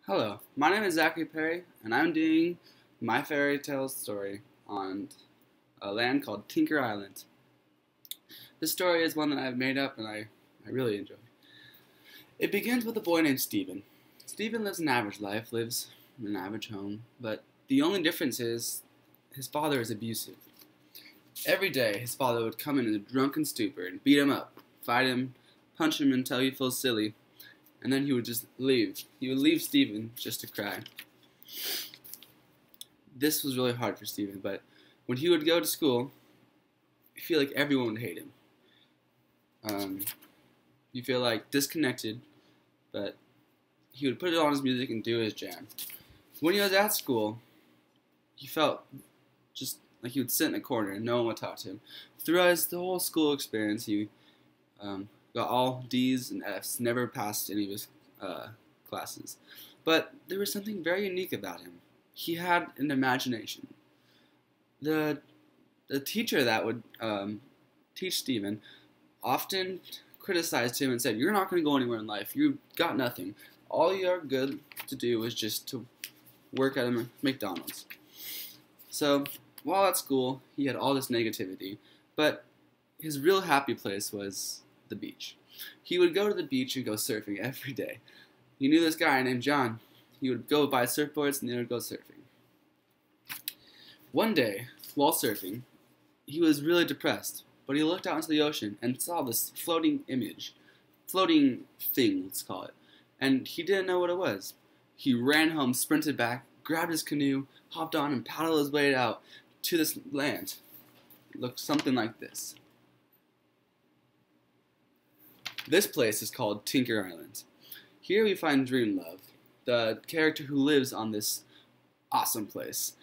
Hello, my name is Zachary Perry, and I'm doing my fairy tale story on a land called Tinker Island. This story is one that I've made up and I really enjoy. It begins with a boy named Stephen. Stephen lives an average life, lives in an average home, but the only difference is his father is abusive. Every day, his father would come in a drunken stupor and beat him up, fight him, punch him until he feels silly, and then he would just leave. He would leave Stephen just to cry. This was really hard for Stephen, but when he would go to school, you feel like everyone would hate him. You feel like disconnected, but he would put it on his music and do his jam. When he was at school, he felt just like he would sit in a corner and no one would talk to him. Throughout the whole school experience, he got all D's and F's, never passed any of his classes. But there was something very unique about him. He had an imagination. The teacher that would teach Stephen often criticized him and said, "You're not going to go anywhere in life. You've got nothing. All you're good to do is just to work at a McDonald's." So while at school, he had all this negativity, but his real happy place was the beach. He would go to the beach and go surfing every day. He knew this guy named John. He would go buy surfboards and they would go surfing. One day, while surfing, he was really depressed, but he looked out into the ocean and saw this floating thing, let's call it, and he didn't know what it was. He ran home, sprinted back, grabbed his canoe, hopped on, and paddled his way out to this land. It looked something like this. This place is called Tinker Island. Here we find Dreamlove, the character who lives on this awesome place.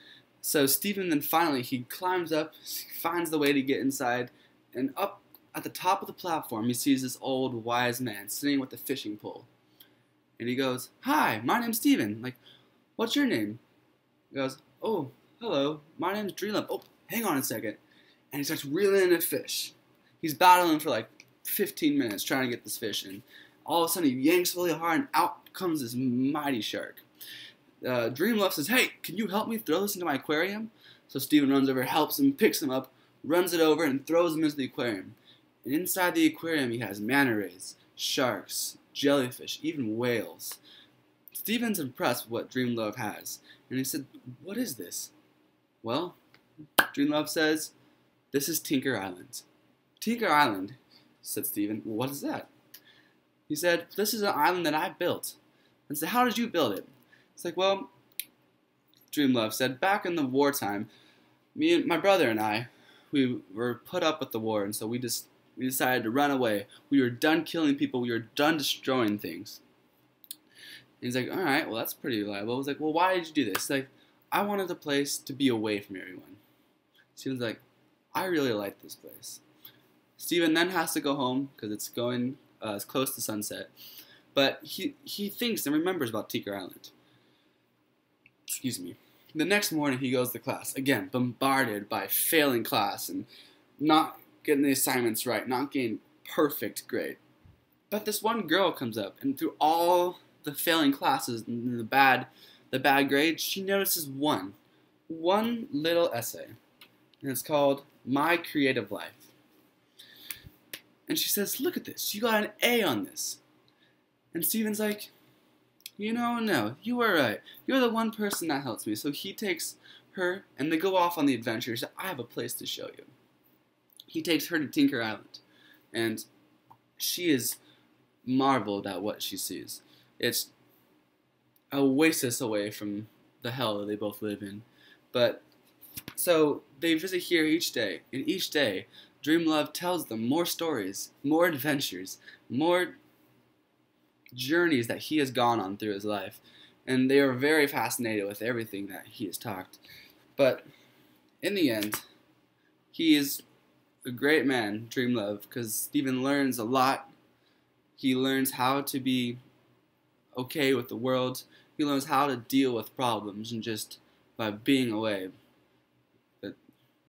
So Stephen then finally, he climbs up, finds the way to get inside, and up at the top of the platform he sees this old wise man sitting with a fishing pole. And he goes, "Hi, my name's Stephen. Like, what's your name?" He goes, "Oh, hello, my name's Dreamlove. Oh, hang on a second." And he starts reeling in a fish. He's battling for like 15 minutes trying to get this fish in. All of a sudden he yanks really hard and out comes this mighty shark. Dreamlove says, "Hey, can you help me throw this into my aquarium?" So Stephen runs over, helps him, picks him up, runs it over, and throws him into the aquarium. And inside the aquarium he has manta rays, sharks, jellyfish, even whales. Stephen's impressed with what Dreamlove has, and he said, "What is this?" "Well," Dreamlove says, "this is Tinker Island." "Tinker Island?" said Stephen. "Well, what is that?" He said, "This is an island that I built." And said, "How did you build it?" It's like, "Well," Dreamlove said, "back in the wartime, me and my brother and I, we were put up with the war, and so we decided to run away. We were done killing people. We were done destroying things." And he's like, "All right, well, that's pretty reliable." I was like, "Well, why did you do this?" He's like, "I wanted the place to be away from everyone." Stephen's like, "I really like this place." Stephen then has to go home because it's close to sunset. But he thinks and remembers about Tinker Island. Excuse me. The next morning he goes to class, again, bombarded by failing class and not getting the assignments right, not getting perfect grade. But this one girl comes up, and through all the failing classes and the bad grades, she notices one little essay. And it's called "My Creative Life." And she says, "Look at this, you got an A on this." And Stephen's like, "No, you were right. You're the one person that helps me." So he takes her, and they go off on the adventure. He said, "I have a place to show you." He takes her to Tinker Island, and she is marveled at what she sees. It's a oasis away from the hell that they both live in. But, so, they visit here each day, and each day, Dreamlove tells them more stories, more adventures, more journeys that he has gone on through his life. And they are very fascinated with everything that he has talked. But in the end, he is a great man, Dreamlove, because Stephen learns a lot. He learns how to be okay with the world. He learns how to deal with problems and just by being away.